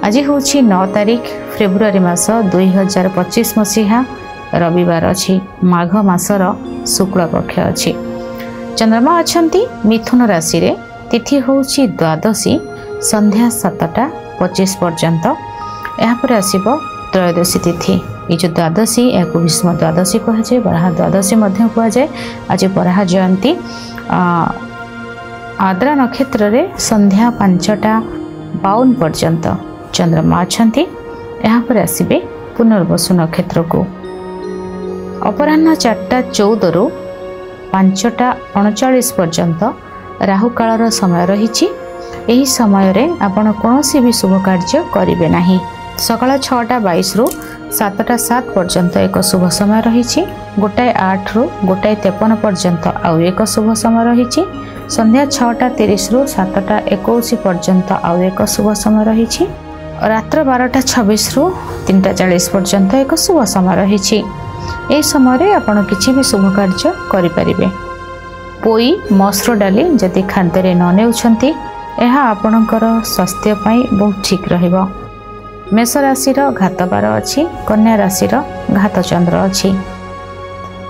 आज हूँ 9 तारिख फेब्रुआरी मास 2025 मसीहा रविवार अच्छी माघ मासर शुक्ल पक्ष अच्छी। चंद्रमा अच्छा मिथुन राशि रे तिथि हूँ द्वादशी संध्या 7:25 पर्यंत। यापर आसब त्रयोदशी तिथि। ये जो द्वादशी या भीष्म द्वादशी कहुए बराह द्वादशी कहुए। आज बराह जयंती आद्रा नक्षत्र रे संध्या 5:52 पर्यंत चंद्रमा अच्छा। यहाँ आसबे पुनर्वसु नक्षत्र को अपराह्न 4:14 रु 5:39 पर्यंत राहु कालर समय रही। यही समय रे आपण कौनसी भी शुभ कार्य करेंगे नहीं। सकाळ 6:22 रु 7:07 पर्यंत एक शुभ समय रही। 1:08 रु 1:53 पर्यंत आउ एक शुभ समय रही। संध्या 6:30 रु 7:21 पर्यंत आउ एक शुभ समय रही। रात्र 12:26 रु 3:40 पर्यंत एक शुभ समय रही। यही समय आपण किसी भी शुभ कार्य करें। पोई मसुर डाली जदि खाद्य न नेउछंती यह आपणकर स्वास्थ्य बहुत ठीक रहिबो। मेष राशि घात 12 अच्छी। कन्या राशि घात चंद्र अच्छी।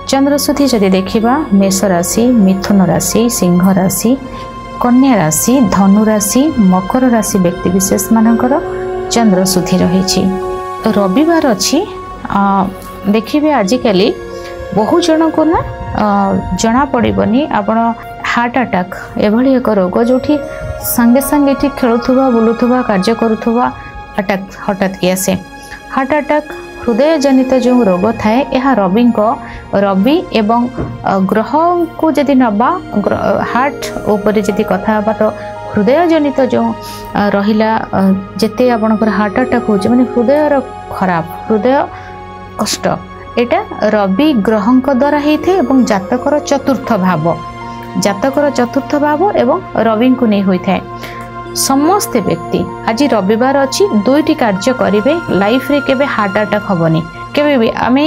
चंद्रशुद्धि जदि देखा मेष राशि मिथुन राशि सिंह राशि कन्या राशि धनु राशि मकर राशि व्यक्ति विशेष मानकर चंद्रशुद्धि रही। रविवार अच्छी देखिए आजिकल बहु जन को ना जना पड़बनी आपण हार्ट अटैक एभली एक रोग जो संगे संगे खेलुवा बुलुवा कार्य करुवा अटैक हठात कि आसे। हार्ट अटैक हृदय जनित जो रोग थाए यह रवि एवं ग्रह को जदि नबा हार्ट उपर जदि कथा तो हृदय जनित जो रहिला जेते आपनकर हार्ट अटैक हो माने हृदय खराब हृदय कष्ट एटा रवि ग्रह द्वारा होता है एवं जातकर चतुर्थ भाव एवं रवि को नहीं होता है। समस्त व्यक्ति आज रविवार अच्छी दुईटी कार्य करेंगे लाइफ रे केबे हार्ट अटैक हेनी केबे भी आमे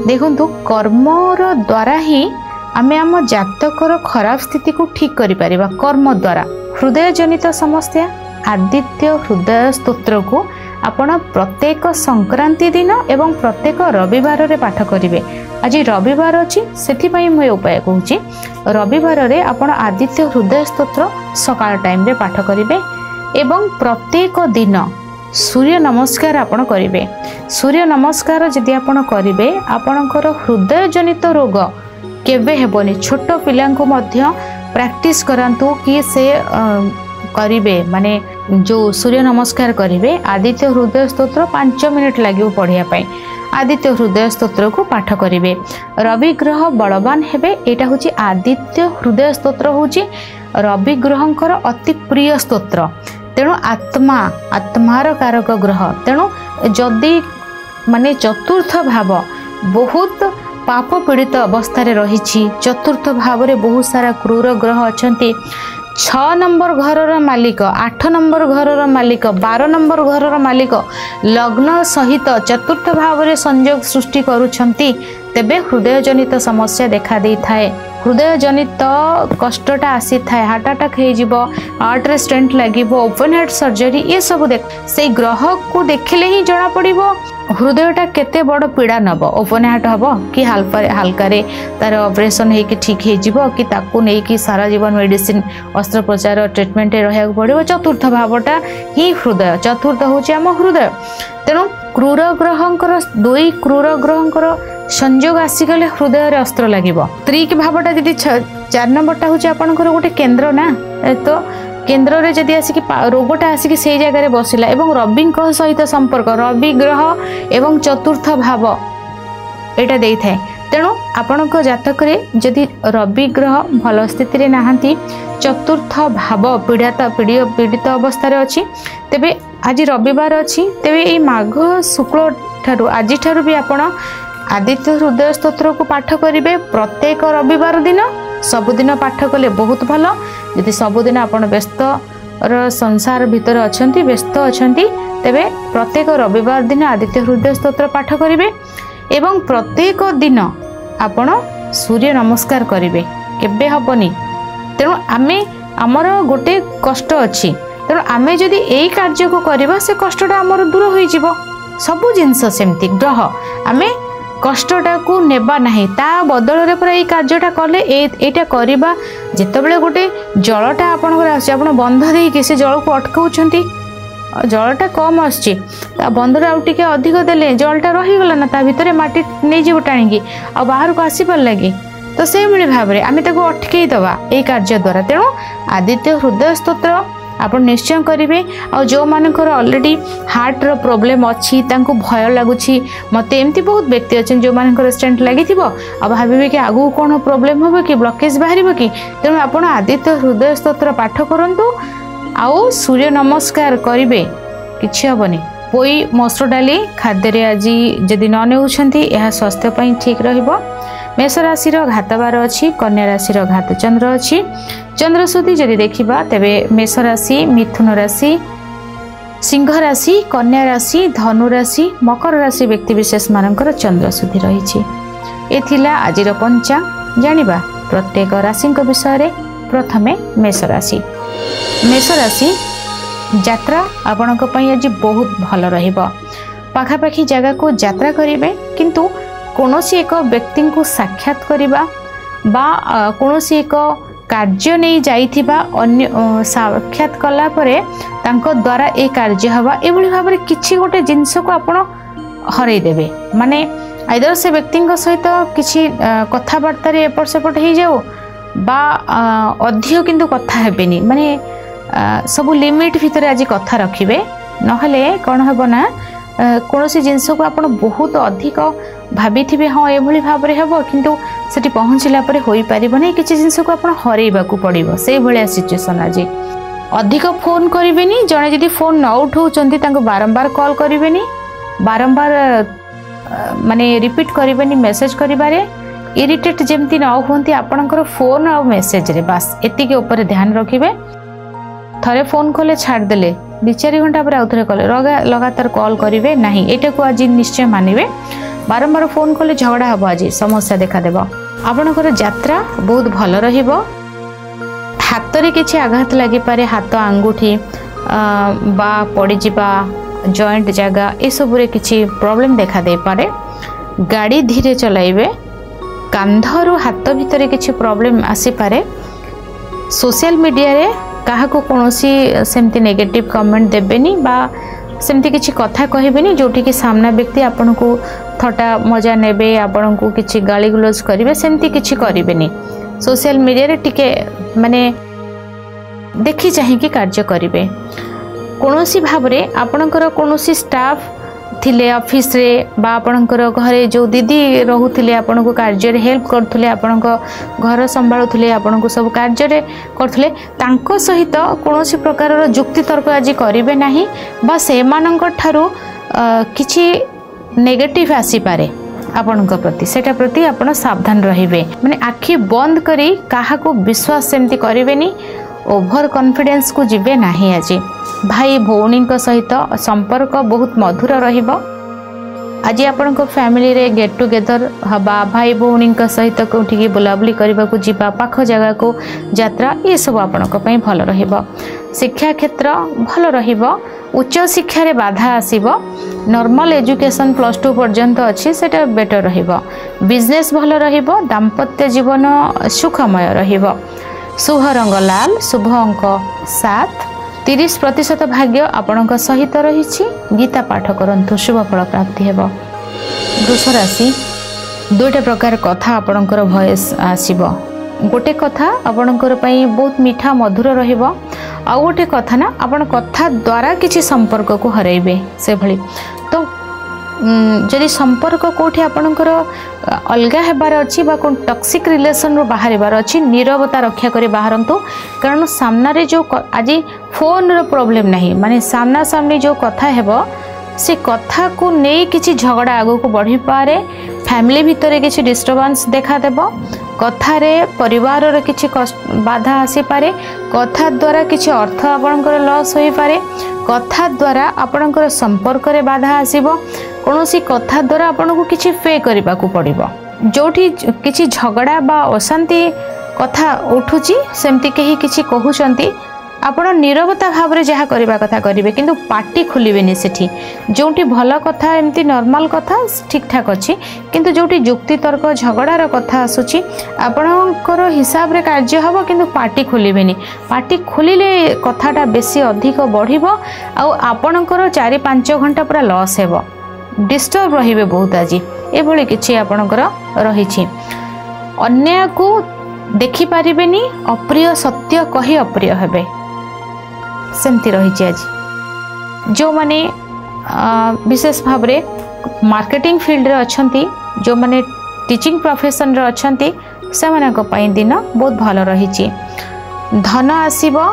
देखंतु कर्मर द्वारा ही आमे आम जातकर खराब स्थिति को ठीक करि परिबा। कर्म द्वारा हृदय जनित समस्या आदित्य हृदय स्तोत्र को आपण प्रत्येक संक्रांति दिन एवं प्रत्येक रविवार रे पाठ करेंगे। आज रविवार अच्छी से मुझे उपाय कहूँ रविवार रे आपण आदित्य हृदय स्तोत्र सकाळ टाइम रे पाठ करेंगे एवं प्रत्येक दिन सूर्य नमस्कार आपण करेंगे। सूर्य नमस्कार जदि आपण करेंगे आपणकर हृदय जनित रोग केबे हेबनी। छोट पिला प्रैक्टिस करांतु कि से करेंगे माने जो सूर्य नमस्कार करेंगे आदित्य हृदय स्तोत्र 5 मिनिट लगे पढ़ाई आदित्य हृदय स्तोत्र को पाठ करेंगे। रवि ग्रह बलवान हेबे एटा होची आदित्य हृदय स्तोत्र होची रवि ग्रहंकर अति प्रिय स्तोत्र। तेणु आत्मार कारक ग्रह तेणु जदि माने चतुर्थ भाव बहुत पाप पीड़ित अवस्था रही चतुर्थ भाव रे बहुत सारा क्रूर ग्रह अछंती 6 नंबर घर मालिक 8 नंबर घर मालिक 12 नंबर घर मालिक लग्न सहित चतुर्थ भाव रे संयोग सृष्टि करुछंती तेबे हृदय जनित समस्या देखा दे थाए। हृदय जनित कष्टटा आसी थाए हार्ट अटैक हो जिवो हार्ट रे स्टेंट लागिवो ओपन हार्ट सर्जरी ये सब देख से ग्रह को देखले ही जना पड़िबो हृदयटा केते बड़ पीड़ा नब ओपन हार्ट हम कि हालका तार ऑपरेशन होगी ठीक हो कि ताकू नहीं कि सारा जीवन मेडिसिन अस्त्रोपचार ट्रीटमेंट रहा पड़ो। चतुर्थ भावटा ही हृदय चतुर्थ हूँ आम हृदय। तेणु क्रूर ग्रहंकर दुई क्रूर ग्रहंकर संयोग आसीगले हृदय अस्त्र लगे। त्रिक भावटा जी 4 नंबरटा हूँ आपंकर गोटे केन्द्र ना तो केन्द्र रे जदि आसिक रोगटा आसिक से जगह बसिला एवं रवि सहित संपर्क रवि ग्रह एवं चतुर्थ भाव एटा दे थाए। तेणु आपण जातक जदि रवि ग्रह भल स्थिति रे नाहंती चतुर्थ भाव पीड़ित अवस्था अच्छी तेबे आज रविवार अच्छी तेबे ये माघ शुक्ल ठारू आज ठारू भी आपण आदित्य हृदय स्तोत्र को पाठ करेंगे प्रत्येक रविवार दिन सबुदिन पाठ कले बहुत भल। यदि सबुदिन आपण व्यस्त संसार भितर अछंती व्यस्त अछंती तेबे प्रत्येक रविवार दिन आदित्य हृदय स्तोत्र पाठ करेंगे एवं प्रत्येक दिन आपण सूर्य नमस्कार करेंगे केबे हबनी। तेणु आमे आमर गोटे कष्ट अच्छी तेणु आमे जदि एई कार्य को करबा से कष्टटा आमर दूर होई जिवो सबु जिंस सेमती ग्रह आमे कष्टटा को नेबा नहीं ता बदल रे पर एई कार्यटा कले एटा करबा जेतेबेले गोटे जलटा आपनकर आसी आपण बंध देई कि से जल को अटकाउछंती जलटा कम आछि बंधर आउ टिके अधिक देले जलटा रही गला ना ता भितरे माटी नै जीव टाणिकी आ बाहर को आसी पर लागी तो से भली भाव रे आमे ताको अटकेई दवा एई कार्य द्वारा तेणु आदित्य हृदय स्तोत्र आपण निश्चय करेंगे आ जो मानकर ऑलरेडी हार्ट रो प्रॉब्लम अच्छी तांको भय लगुछि मते एमती बहुत व्यक्ति अछन जो मानकर स्टेंट लागि थिबो आ भाबिबे कि आगु कोन प्रॉब्लम होबो कि ब्लॉकेज बाहरिबो कि तेणु आपण आदित्य हृदय स्तोत्र पाठ करंतु आउ सूर्य नमस्कार करिवे किछि हबनी पोई मसुर डाली खाद्य रे आज जदि न नेउछंती यह स्वास्थ्य पई ठीक रहइबो मेष राशि घातबार अच्छी कन्या राशि घात चंद्र अच्छी चंद्रशुद्धि जदि देखा तेरे मेष राशि मिथुन राशि सिंह राशि कन्या राशि धनु राशि मकर राशि व्यक्ति विशेष मानकर चंद्रशुद्धि रही एथिला आजिर पंचांग जानिबा प्रत्येक राशि विषय प्रथमे मेष राशि यात्रा आपणक पई आज बहुत भल रहिबो पाखापाखी जगह को यात्रा करिवे किंतु कौनसी एक व्यक्ति को साक्षात करवा बा कौनसी एक कार्य नहीं जाइथिबा अन्य साक्षात कला परे तांको द्वारा ए कार्य हवा एभली भाबरे किछि गोटे जिंस को आपण हरई देबे माने आइदर से व्यक्ति सहित किछि कथाबार्ता रे एपट सेपट हो जाओ बा अधिक किंतु कथा हेबेनी माने सब लिमिट भितर आज कथा रखिबे नहले कोन हेबो ना कौनसी जिनस को आपण बहुत अधिक भाभी थे हाँ ये भाव में हम किंतु सेठी पहुँचला हो पारे किसी जिनस को आप हरइबा पड़ो से भाया सिचुएसन आज अधिक फोन करें जड़े जदि फोन न उठाऊँच बारंबार कॉल करें बारंबार माने रिपीट करें मेसेज करें इरिटेट जमती न होती आपणकर फोन और मेसेज रे बास एतिके ऊपर ध्यान रखिए थरे फोन कले छाड़देले 2-4 घंटा पर आउ थे कले लगातार कॉल करेंगे ना यहाँ को आज निश्चय मानवे बारंबार फोन कले झगड़ा हम आज समस्या देखादेव आपणकर यात्रा बहुत भल रहिबो हाथ रे किछि आघात लागि पारे हाथ आंगुठी बा पड़ी जिबा जॉइंट जगह ए सब रे किछि प्रॉब्लम देखा दे पारे गाड़ी धीरे चलाइबे कांधरु हाथ भितर किछि प्रॉब्लम आसी पारे सोशल मीडिया रे काहा को कोनोसी सेमती नेगेटिव कमेंट देबेनी बा सेमती किछि कथा कहबेनी जोठी कि सामना व्यक्ति आपन को थटा मजा नेबे आपन को किछि गाली गुलोज करिवे सेमती किछि करिवेनी सोशल मीडिया रे टिके माने देखि चाहि कि कार्य करिवे कोनोसी भाबरे आपनकर कोनोसी स्टाफ थिले ऑफिस रे बा आपनकर घरे जो दीदी रहउथिले आपन को कार्य रे हेल्प करथुले आपन को घर संभाळुथिले आपन को सब कार्य रे करथुले तांको सहित कोनोसी प्रकार रो जुक्ति तर्क आज करिवे नाही बा से मानकर थारु किछि नेगेटिव आसी पारे आपनक प्रति सेटा प्रति आपण सावधान रहिबे माने आखि बंद करी काहा को विश्वास सेमती करिवेनी ओभर कॉन्फिडेंस को जिबे नाही आज भाई भौणी सहित संपर्क बहुत मधुर रहिबो आज आपण फैमिली रे गेट टुगेदर हबा भाई भौणी सहित कोठी बुलाबुली करबा को जिबा पाख जगह को यात्रा ये सब आपण भल रहिबो शिक्षा क्षेत्र भल रहिबो उच्च शिक्षा रे बाधा आसीबो नॉर्मल एजुकेशन +2 पर्यंत अच्छी सेटा बेटर रहिबो बिजनेस भल रहिबो दाम्पत्य जीवन सुखमय रहिबो शुभ रंग लाल शुभ अंक 7 30% भाग्य आपणक सहित रही गीता पाठ करंतु शुभ फल प्राप्ति हेबो वृष राशि दुईटा प्रकार कथा आपणकर वॉइस आसीबो गोटे कथा आपणकर पई बहुत मीठा मधुर रहिबो आ गोटे कथा ना आपण कथा द्वारा किछि संपर्क को हरइबे से भली तो जदि संपर्क कोठी आपणकर अलगा हेबार अछि बा कोन टॉक्सिक रिलेशन रो बाहरबार अछि नीरवता रक्षा करी बाहरंतु कारण सामना रे जो आज फोन रो प्रॉब्लम नहीं माने सामना सामने जो कथा हेबो से कथा को नहीं किछि झगड़ा आगो को बढ़ी पारे फैमिली भितरे किछि डिस्टर्बेंस देखा देबो कथा रे परिवार रे किछि बाधा आसी पारे कथा द्वारा किछि अर्थ आपनकर लॉस होई पारे कथा द्वारा आपनकर संपर्क रे बाधा आसीबो कोनोसी कथा द्वारा आपन को किछि पे करबा को पड़िबो जोठी किछि झगड़ा बा अशांति कथा उठुची सेमती केही किछि कहउचंती आपण नीरवता भाव में जहाँ करवा कथा करेंगे किंतु पार्टी खोलिबेनी सेठी जोटी भल कथा एमती नॉर्मल कथा ठीक ठाक अच्छी किंतु जोटी जुक्ति तर्क झगड़ार कथा आसूची आपणकर हिसाब रे कार्य हम किंतु पार्टी खोलिबेनी पार्टी खोलिले कथाटा बेसी अधिक बढ़िबो आउ आपणकर 4-5 घंटा पूरा लॉस हेबो डिस्टर्ब रहिबे बहुत आज एभली किछि आपणकर रहिछि अन्याय को देखि पारिबेनी अप्रिय सत्य कही अप्रिय हेबे सेमती रही आज जो माने विशेष भाव रे मार्केटिंग फील्ड रे अछंती जो माने टीचिंग प्रोफेशन रे अछंती से मानक पई दिन बहुत भल रही धन आसीबो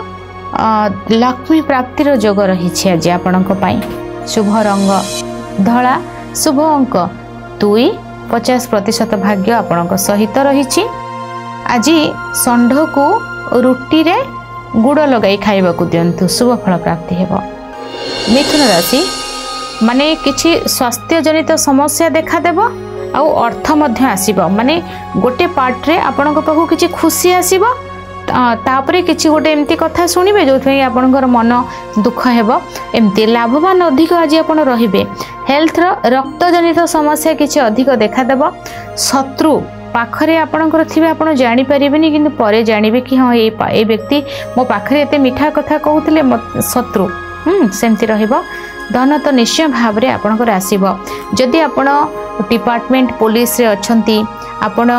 लक्ष्मी प्राप्ति रो जोग रही आज आपनक पई शुभ रंग धला शुभ अंक 2 50% भाग्य आपनक सहित रही आज षंढ को रुटी रे गुड़ लगाई खाइबा को दियंतु शुभ फल प्राप्ति हेबो। मिथुन राशि माने किछि स्वास्थ्य जनित समस्या देखा देबो आउ अर्थ मध्य आसीबो माने गोटे पार्ट रे आपनक पाखु किछि खुशी आसीबो तापरे किछि गोटे एमती कथा सुनिबे जोथै आपनकर मन दुख हेबो एमती लाभवान अधिक आज आपण रहिबे हेल्थ रो रक्त जनित समस्या किछि अधिक देखा देबो शत्रु पाखरे आपणकर थिबे आपण जानि परिबेनी किंतु परे जानिबे कि हां ए व्यक्ति मो पाखरे एते मीठा कथा कहउतले शत्रु सेमती रहिबो धन तो निश्चय भाव रे आपणकर आसीबो जदि आपण डिपार्टमेंट पुलिस रे अछंती आपण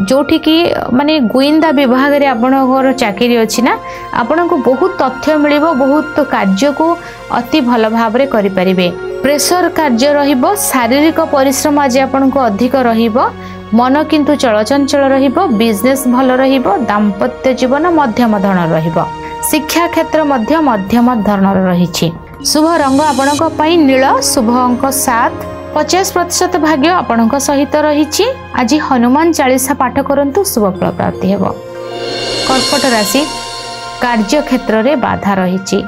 जोठी की माने गोइंदा विभाग रे आपणकर चाकरी अछि ना आपण को बहुत तथ्य मिलिबो बहुत कार्य को अति भल भाव रे करि परिबे प्रेशर कार्य रहिबो शारीरिक परिश्रम आज आपन को अधिक रहिबो मन किंतु चलचंचल रहिबो बिजनेस भल रहिबो दाम्पत्य जीवन मध्यम धरण रहिबो शिक्षा क्षेत्र मध्य मध्यम धरणर रहिछि शुभ रंग आपन को पई नील शुभ अंक 7 50% भाग्य आपन को सहित रहिछि आज हनुमान चालीसा पाठ करंतु शुभ फल प्राप्ति हेबो। कर्कट राशि कार्य क्षेत्र रे बाधा रहिछि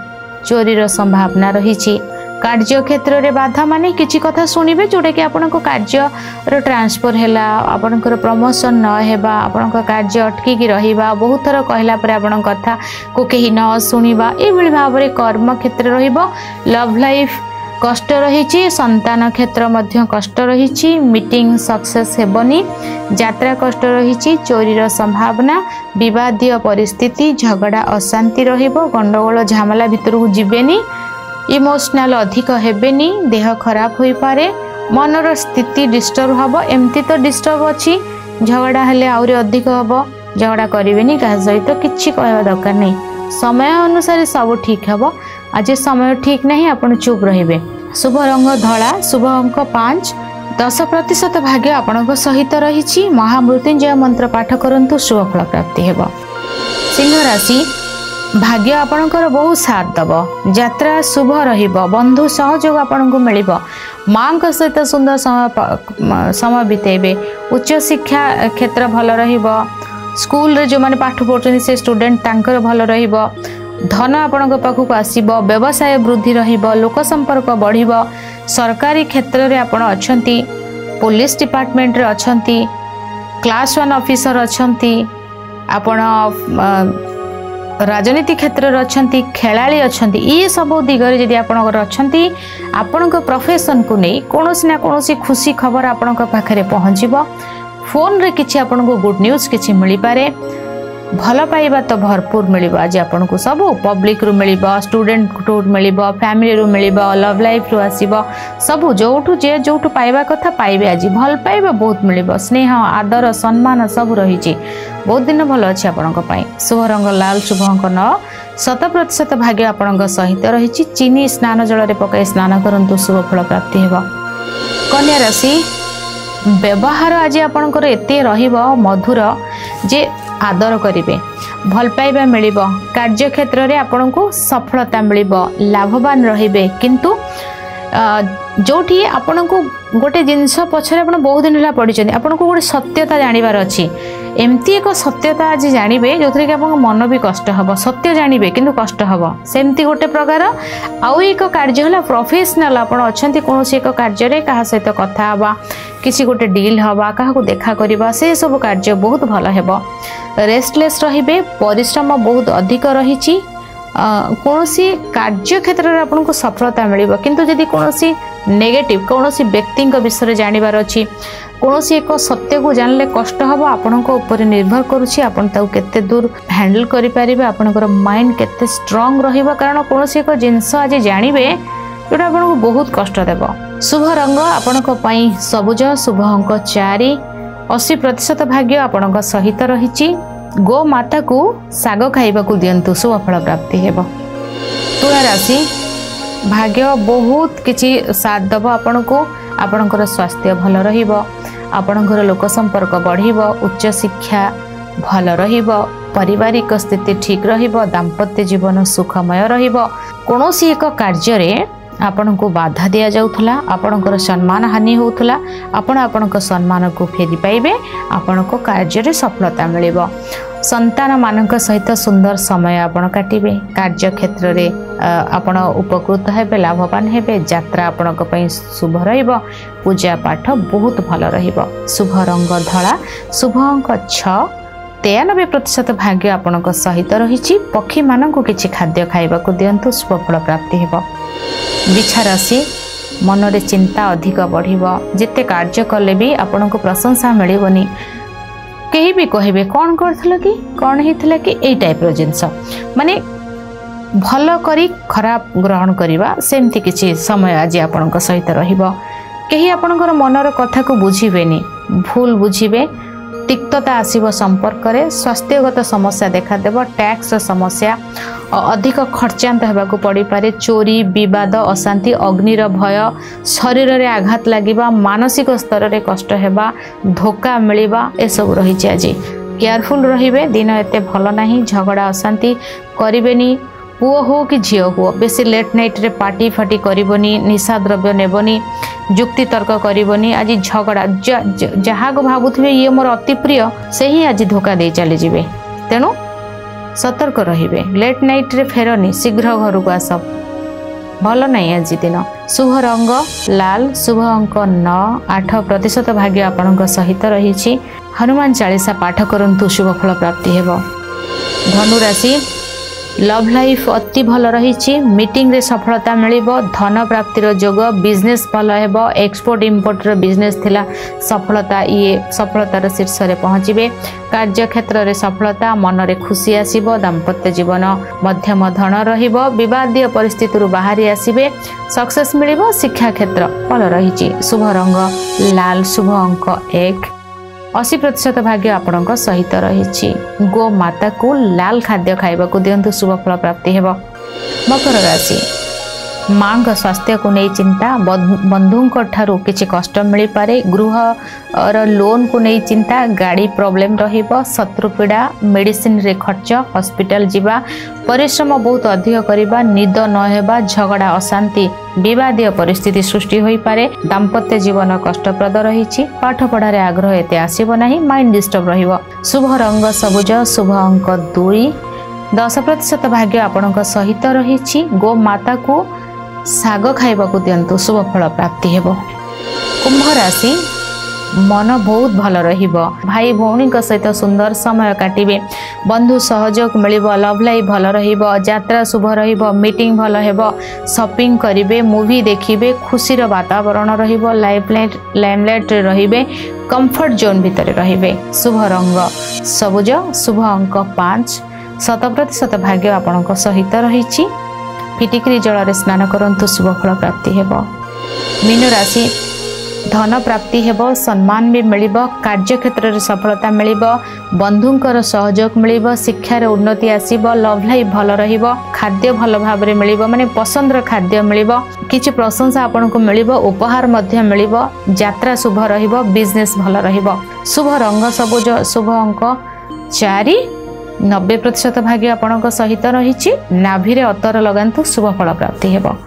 चोरीर संभावना रहिछि कार्य क्षेत्र रे बाधा माने किछि कथा सुनिबे जोडे कि आपन को कार्य रो ट्रांसफर हैला आपन को प्रमोशन न हेबा आपन को कार्य अटकी की रहिबा बहुत थर कहला पर आपन कथा को केही न सुनिबा ए भली भाव रे कर्म क्षेत्र रहिबो लव लाइफ कष्ट रहिछि संतान क्षेत्र मध्य कष्ट रहिछि मीटिंग सक्सेस हेबनी यात्रा कष्ट रहिछि चोरीर संभावना विवादीय परिस्थिति झगड़ा अशांति रहिबो गंडगोल झामला भितर को जिबेनी इमोशनल अधिक हेबेनी देह खराब होई पारे मनर स्थिति डिस्टर्ब हबो एमती तो डिस्टर्ब अछि झगड़ा हेले आउरी अधिक हबो झगड़ा करिवेनी का सहित किछि कहबा दरकार नै समय अनुसार सब ठीक हबो आज समय ठीक नहीं आपण चुप रहिबे शुभ रंग धला शुभ अंक 5 10% भाग्य आपण सहित रही महामृत्युंजय मंत्र पाठ करंतु शुभ फल प्राप्ति हेबो। सिंह राशि भाग्य आपणकर बहुत साथ दब यात्रा शुभ रहिबो बंधु सहयोग आपनको मिलिबो मां का सहित सुंदर समय बितेबे उच्च शिक्षा क्षेत्र भल रहिबो स्कूल रे जो माने पाठ पढुछन से स्टूडेंट तांकर भल रहिबो धन आपणक पाखक आसीबो व्यवसाय वृद्धि रहिबो लोक संपर्क बढ़िबो सरकारी क्षेत्र रे आपण अछंती पुलिस डिपार्टमेंट रे अछंती क्लास 1 ऑफिसर अछंती आपण राजनीति क्षेत्र रे अछंती खेलाड़ी अछंती ये सब दिगरे जदि आपणकर अछंती आपणक प्रोफेशन को नै कोनोसी ना कोनोसी खुशी खबर आपणक पाखरे पहुंचीबो फोन रे किछि आपणको गुड न्यूज किछि मिली पारे भल पाइबा तो भरपूर मिलिबो आज आपनको सब पब्लिक रु मिलिबो स्टूडेंट टू मिलिबो फैमिली रु मिलिबो लव लाइफ रु आसीबो सब जोठु जे जोठु पाइबा कथा पाइबे आज भल पाइबा बहुत मिलिबो स्नेह आदर सम्मान सब रहिछि बहुत दिन भल अछि आपनको पई शुभ रंग लाल शुभ अंक 9 100% भाग्य आपनको सहित रहिछि चीनी स्नान जल रे पकाई स्नान करंतु शुभ फल प्राप्ति हेबो। कन्या राशि व्यवहार आज आपनकर एते रहिबो मधुर जे आदर करिवे भल पाइबा मिलिबो कार्य क्षेत्र रे आपनको सफलता मिलिबो लाभवान रहिबे किंतु जोठी आपनको गोटे जिनस पछरे आपण बहुत दिन हला पडिचनी आपनको गोटे सत्यता जानिबार अछि एमती एक सत्यता आज जानिबे जोथरे कि आपन मन भी कष्ट हबो सत्य जानिबे किंतु कष्ट हबो सेमती गोटे प्रकार आउ एक कार्य हला प्रोफेशनल आपण अछंती कोनोसी एक कार्य रे कहा सहित कथा हबा किसी गोटे डील हबा काहा को देखा करबा से सब कार्य बहुत भल हेबो रेस्टलेस रहिबे परिश्रम बहुत अधिक रही कौन कार्य क्षेत्र में आपको सफलता मिल किंतु जदि कौन नेगेटिव कौन व्यक्ति विषय जानवर अच्छी कौन एक सत्य को जानले कष्ट हम आपण निर्भर करुच्ची आपते दूर हैंडल करें आपंकर माइंड केते स्ट्रांग रहिबा कारण कौन एक जिनस आज जानवे जोटा आपको बहुत कष्ट देव। शुभ रंग आपण सबुज शुभ अंक 4 80% भाग्य आपण सहित रही गो माता को साग खाइबा को दियंतु शुभ फल प्राप्ति हेब। तुला राशि भाग्य बहुत किछि साथ दब आपण को आपणकर स्वास्थ्य भल रहिबो आपणकर लोक संपर्क बढ़िबो उच्च शिक्षा भल रहिबो पारिवारिक स्थिति ठीक रहिबो दाम्पत्य जीवन सुखमय रहिबो कोनोसी एक कार्य रे आपण को बाधा दिया जाउथला आपणकर सम्मान हानि होउथला आपण सम्मान को फेरी पाइबे आपण को कार्य रे सफलता मिलिबो संतान मानक सहित सुंदर समय आपण काटिबे कार्य क्षेत्र रे आपण उपकृत हेबे लाभवान हेबे यात्रा आपण पई शुभ रहिबो पूजा पाठ बहुत भल रहिबो शुभ रंग धला शुभ अंक 6 93% भाग्य आपण सहित रही पक्षी मानक किछि खाद्य खाइबा को दियंतु शुभ फल प्राप्ति हेबो। बिछा राशि मन रे चिंता अधिक बढ़िबो जेते कार्य कले भी आपण को प्रशंसा मिलिबोनी कहीं भी कहबे कौन करथिल कि कौन हेतिला कि एई टाइप रो जिंस माने भल करी खराब ग्रहण करिबा सेमती किछि समय आज आपण सहित रहिबो कहीं आपणकर मनर कथा को बुझिबेनी भूल बुझिबे तिक्तता आसीबो संपर्क रे स्वास्थ्यगत समस्या देखा देबो टैक्स समस्या अधिक खर्चांत हेबाकू पड़ी पारे चोरी विवाद अशांति अग्निर भय शरीर रे आघात लागिबा मानसिक स्तर रे कष्ट हेबा धोखा मिलिबा ए सब रही आज केयरफुल रहिबे दिन एते भल नाही झगड़ा अशांति करिबेनी पुओ हो कि झियो हो बेसी लेट नाइट रे पार्टी फाटी करिबोनी निशा द्रव्य नेबोनी जुक्ति तर्क करिबोनी आज झगड़ा जहाँ को भावुथिबे ये मोर अति प्रिय से ही आज धोखा दे चली जिवे तेणु सतर्क रहिबे लेट नाइट रे फेरनी शीघ्र घर को आस भल नहीं आज दिन शुभ रंग लाल शुभ अंक 9 8% भाग्य आपण सहित रही हनुमान चालीसा पाठ करंतु शुभ फल प्राप्ति हेबो। धनु राशि लव लाइफ अति भल रही मीटिंग रे सफलता मिलिबो धन प्राप्तिर जोग बिजनेस भल हेबो एक्सपोर्ट इंपोर्ट रो बिजनेस थिला सफलता ये सफलतार शीर्ष रे पहुँचे कार्य क्षेत्र रे सफलता मन रे खुशी आसीबो दाम्पत्य जीवन मध्यम धन रहिबो विवादीय परिस्थिति रु बाहरी आसीबे सक्सेस मिलिबो शिक्षा क्षेत्र भल रही शुभ रंग लाल शुभ अंक 1 80% भाग्य आपण सहित रही गो माता को लाल खाद्य खाइबा को दियंतु शुभ फल प्राप्ति हेबो। मकर राशि मां का स्वास्थ्य को नहीं चिंता बंधुओं ठारू किछि कष्ट मिल पारे गृह और लोन को नहीं चिंता गाड़ी प्रॉब्लम रहिबो शत्रु पीड़ा मेडिसिन रे खर्च हॉस्पिटल जीवा परिश्रम बहुत अधिक करिबा निद न हेबा झगड़ा अशांति विवादीय परिस्थिति सृष्टि होई पारे दाम्पत्य जीवन कष्टप्रद रही पाठ पढ़ारे आग्रह एते आसीबो नाही माइंड डिस्टर्ब रहिबो शुभ रंग सबुज शुभ अंक 2 10% भाग्य आपण सहित रही गो माता को साग खाइबा को दियंतु शुभ फल प्राप्ति हेबो। कुंभ राशि मन बहुत भल रहिबो भाई भौणी सहित सुंदर समय काटिबे बंधु सहयोग मिलिबो लव लाइफ भल रहिबो यात्रा शुभ रहिबो मीटिंग भल हेबो शॉपिंग करिवे मूवी देखिबे खुशीर वातावरण रहिबो लाइमलाइट रे रहिबे कंफर्ट जोन भितर रहिबे शुभ रंग सबुज शुभ अंक 5 70% भाग्य आपण सहित रही फिटिकरी जल रे स्नान करंतु शुभ फल प्राप्ति हेबो। मीन राशि धन प्राप्ति हेबो सम्मान भी मिलिबो कार्य क्षेत्र रे सफलता मिलिबो बंधुंकर सहयोग मिलिबो शिक्षा रे उन्नति आसीबो लव लाइफ भल रहिबो खाद्य भल भाव रे मिलिबो माने पसंदर खाद्य मिलिबो किछि प्रशंसा आपन को मिलिबो उपहार मध्य मिलिबो यात्रा शुभ रहिबो बिजनेस भल रहिबो शुभ रंग सबुज शुभ अंक 4 90% भाग्य आपण सहित रही नाभि रे अतर लगांतु शुभ फल प्राप्ति हेबो।